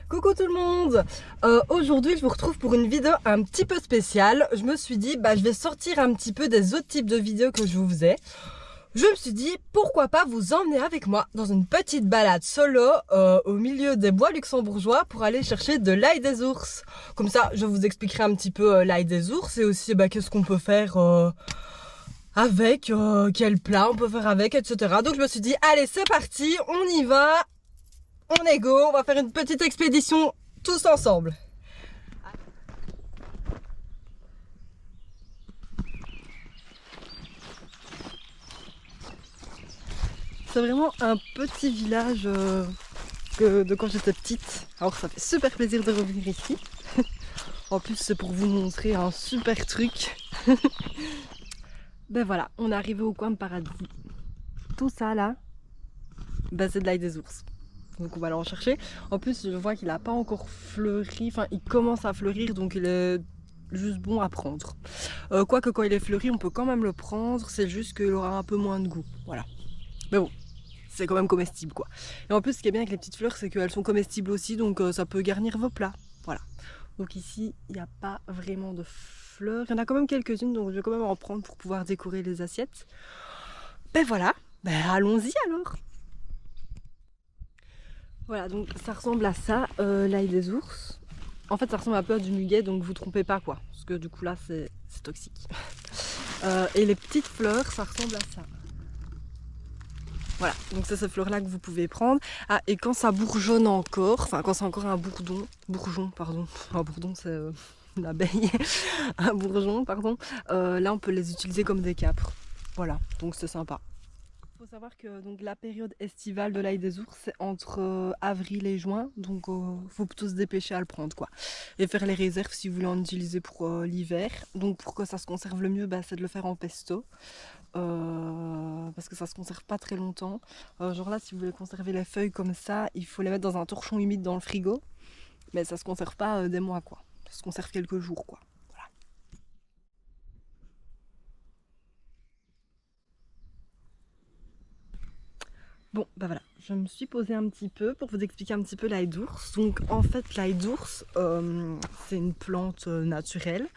Coucou tout le monde. Aujourd'hui je vous retrouve pour une vidéo un petit peu spéciale. Je me suis dit je vais sortir un petit peu des autres types de vidéos que je vous faisais. Je me suis dit pourquoi pas vous emmener avec moi dans une petite balade solo au milieu des bois luxembourgeois pour aller chercher de l'ail des ours. Comme ça je vous expliquerai un petit peu l'ail des ours et aussi qu'est-ce qu'on peut faire avec, quel plat on peut faire avec, etc. Donc je me suis dit allez c'est parti, on y va. On est go, on va faire une petite expédition tous ensemble. C'est vraiment un petit village de quand j'étais petite. Alors ça fait super plaisir de revenir ici. En plus c'est pour vous montrer un super truc. Ben voilà, on est arrivé au coin de paradis. Tout ça là, c'est de l'ail des ours. Donc on va aller en chercher. En plus je vois qu'il n'a pas encore fleuri, enfin il commence à fleurir donc il est juste bon à prendre. Quoique quand il est fleuri on peut quand même le prendre, c'est juste qu'il aura un peu moins de goût. Voilà. Mais bon, c'est quand même comestible quoi. Et en plus ce qui est bien avec les petites fleurs c'est qu'elles sont comestibles aussi donc ça peut garnir vos plats. Voilà. Donc ici il n'y a pas vraiment de fleurs. Il y en a quand même quelques-unes donc je vais quand même en prendre pour pouvoir décorer les assiettes. Ben voilà, allons-y alors. Voilà, donc ça ressemble à ça, l'ail des ours. En fait, ça ressemble un peu à du muguet, donc vous trompez pas quoi. Parce que du coup là, c'est toxique. Et les petites fleurs, ça ressemble à ça. Voilà, donc c'est ces fleurs-là que vous pouvez prendre. Ah, et quand ça bourgeonne encore, enfin quand c'est encore un bourgeon, pardon. Un bourdon, c'est une abeille. Un bourgeon, pardon. Là, on peut les utiliser comme des câpres. Voilà, donc c'est sympa. Il faut savoir que donc, la période estivale de l'ail des ours, c'est entre avril et juin. Donc il faut plutôt se dépêcher à le prendre quoi. Et faire les réserves si vous voulez en utiliser pour l'hiver. Donc pour que ça se conserve le mieux, c'est de le faire en pesto. Parce que ça se conserve pas très longtemps. Genre là, si vous voulez conserver les feuilles comme ça, il faut les mettre dans un torchon humide dans le frigo. Mais ça se conserve pas des mois quoi. Ça se conserve quelques jours quoi. Bon, voilà, je me suis posée un petit peu pour vous expliquer un petit peu l'ail d'ours. Donc en fait, l'ail d'ours, c'est une plante naturelle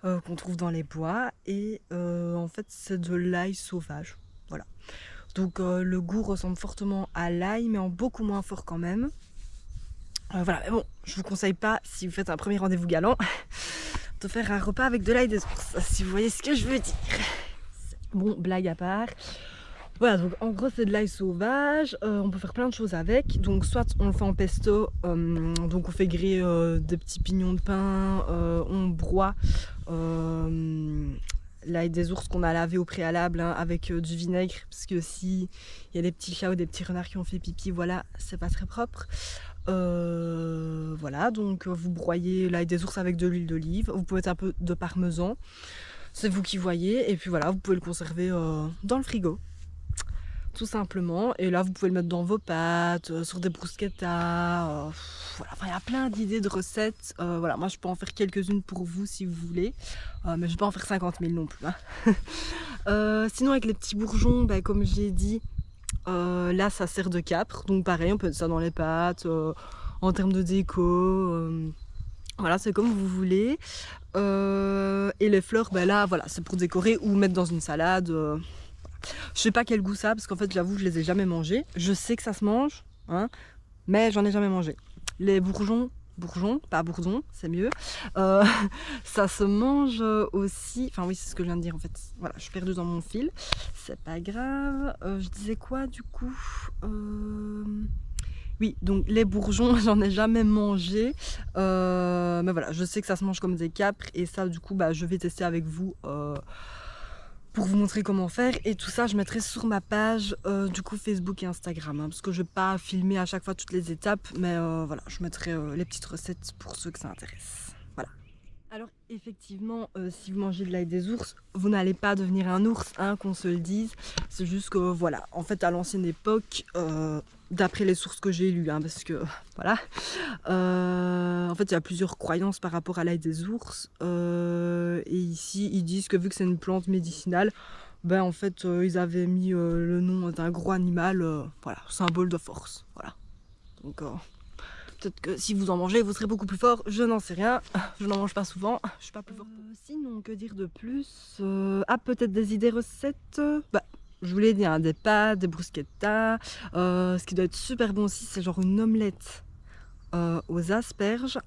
qu'on trouve dans les bois et en fait c'est de l'ail sauvage. Voilà. Donc le goût ressemble fortement à l'ail mais en beaucoup moins fort quand même. Voilà, mais bon, je vous conseille pas, si vous faites un premier rendez-vous galant, de faire un repas avec de l'ail des ours, si vous voyez ce que je veux dire. Bon, blague à part. Voilà, donc en gros c'est de l'ail sauvage, on peut faire plein de choses avec, donc soit on le fait en pesto, donc on fait griller des petits pignons de pain, on broie l'ail des ours qu'on a lavé au préalable avec du vinaigre, parce que si il y a des petits chats ou des petits renards qui ont fait pipi, voilà, c'est pas très propre. Voilà, donc vous broyez l'ail des ours avec de l'huile d'olive, vous pouvez mettre un peu de parmesan, c'est vous qui voyez, et puis voilà, vous pouvez le conserver dans le frigo. Tout simplement, et là vous pouvez le mettre dans vos pâtes, sur des bruschettas, voilà, enfin il y a plein d'idées de recettes, voilà, moi je peux en faire quelques-unes pour vous si vous voulez, mais je vais pas en faire 50 000 non plus, hein. Sinon avec les petits bourgeons, comme j'ai dit, là ça sert de câpre, donc pareil on peut mettre ça dans les pâtes, en termes de déco, voilà c'est comme vous voulez, et les fleurs, là voilà c'est pour décorer ou mettre dans une salade. Je sais pas quel goût ça a parce qu'en fait j'avoue je les ai jamais mangés. Je sais que ça se mange, hein, mais j'en ai jamais mangé. Les bourgeons, pas bourdons, c'est mieux. Ça se mange aussi. Enfin oui c'est ce que je viens de dire en fait. Voilà, je suis perdue dans mon fil. C'est pas grave. Je disais quoi du coup Oui, donc les bourgeons, j'en ai jamais mangé. Mais voilà, je sais que ça se mange comme des câpres et ça du coup je vais tester avec vous. Pour vous montrer comment faire, et tout ça je mettrai sur ma page du coup Facebook et Instagram, hein, parce que je vais pas filmer à chaque fois toutes les étapes, mais voilà, je mettrai les petites recettes pour ceux que ça intéresse. Voilà. Alors effectivement, si vous mangez de l'ail des ours, vous n'allez pas devenir un ours, hein, qu'on se le dise. C'est juste que voilà, en fait à l'ancienne époque, d'après les sources que j'ai lues, hein, parce que voilà, en fait il y a plusieurs croyances par rapport à l'ail des ours, et ici ils disent que vu que c'est une plante médicinale, en fait ils avaient mis le nom d'un gros animal, voilà, symbole de force, voilà. Donc Peut-être que si vous en mangez, vous serez beaucoup plus fort. Je n'en sais rien. Je n'en mange pas souvent. Je suis pas plus fort. Sinon, que dire de plus? Peut-être des idées recettes. Je vous l'ai dit, hein, des pâtes, des bruschettas. Ce qui doit être super bon aussi, c'est genre une omelette aux asperges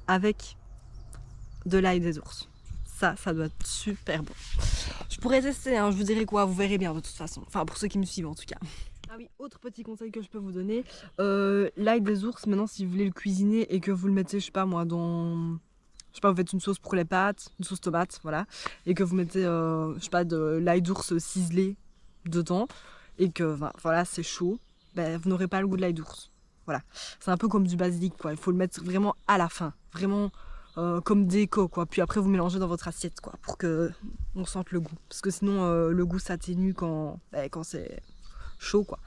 avec de l'ail des ours. Ça doit être super bon. Je pourrais tester, hein, je vous dirai quoi, vous verrez bien de toute façon. Enfin, pour ceux qui me suivent en tout cas. Ah oui, autre petit conseil que je peux vous donner, l'ail des ours, maintenant si vous voulez le cuisiner et que vous le mettez, je sais pas moi, dans... Je sais pas, vous faites une sauce pour les pâtes, une sauce tomate, voilà, et que vous mettez, je sais pas, de l'ail d'ours ciselé dedans, et que, voilà, c'est chaud, vous n'aurez pas le goût de l'ail d'ours. Voilà, c'est un peu comme du basilic, quoi, il faut le mettre vraiment à la fin, vraiment comme déco, quoi, puis après vous mélangez dans votre assiette, quoi, pour que on sente le goût, parce que sinon le goût s'atténue quand c'est chaud, quoi,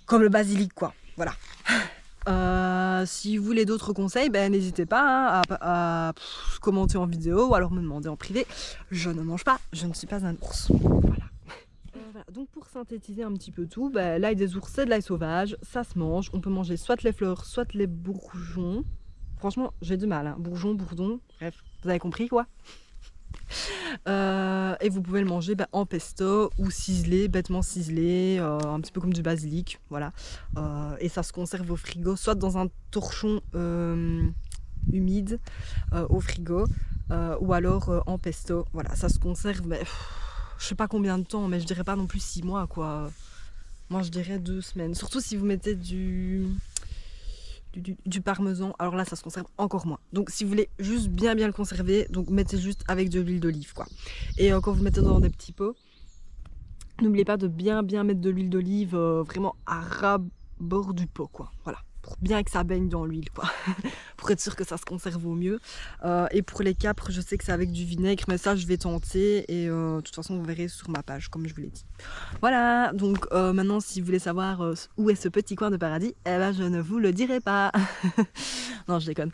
comme le basilic, quoi, voilà. Si vous voulez d'autres conseils, n'hésitez pas à commenter en vidéo ou alors me demander en privé. Je ne mange pas, je ne suis pas un ours. Voilà. Donc pour synthétiser un petit peu tout, l'ail des ours c'est de l'ail sauvage, ça se mange. On peut manger soit les fleurs, soit les bourgeons. Franchement, j'ai du mal, hein. Bourgeons, bourdons, bref, vous avez compris quoi. Et vous pouvez le manger en pesto ou ciselé, bêtement ciselé, un petit peu comme du basilic, voilà. Et ça se conserve au frigo, soit dans un torchon humide au frigo, ou alors en pesto. Voilà, ça se conserve, je sais pas combien de temps, mais je dirais pas non plus 6 mois, quoi. Moi, je dirais 2 semaines. Surtout si vous mettez du parmesan, alors là ça se conserve encore moins. Donc si vous voulez juste bien le conserver, donc mettez juste avec de l'huile d'olive, quoi. Et quand vous mettez dans des petits pots, n'oubliez pas de bien mettre de l'huile d'olive vraiment à ras-bord du pot, quoi. Voilà, pour bien que ça baigne dans l'huile, quoi. Pour être sûr que ça se conserve au mieux. Et pour les capres, je sais que c'est avec du vinaigre, mais ça je vais tenter, et de toute façon vous verrez sur ma page comme je vous l'ai dit. Voilà, donc maintenant si vous voulez savoir où est ce petit coin de paradis, je ne vous le dirai pas. Non, je déconne.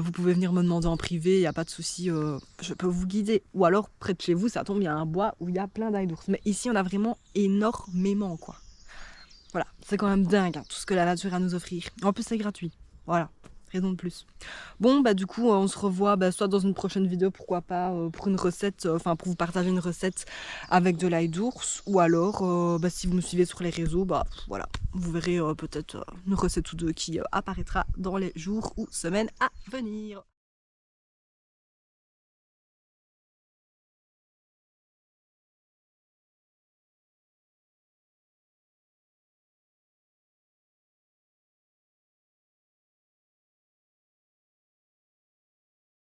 Vous pouvez venir me demander en privé, il n'y a pas de souci, je peux vous guider. Ou alors près de chez vous, ça tombe, il y a un bois où il y a plein d'ail d'ours. Mais ici on a vraiment énormément, quoi. Voilà, c'est quand même dingue, hein, tout ce que la nature a à nous offrir. En plus c'est gratuit, voilà. Raison de plus. Bon, du coup, on se revoit soit dans une prochaine vidéo, pourquoi pas, pour une recette, pour vous partager une recette avec de l'ail d'ours, ou alors, si vous me suivez sur les réseaux, voilà, vous verrez peut-être une recette ou deux qui apparaîtra dans les jours ou semaines à venir.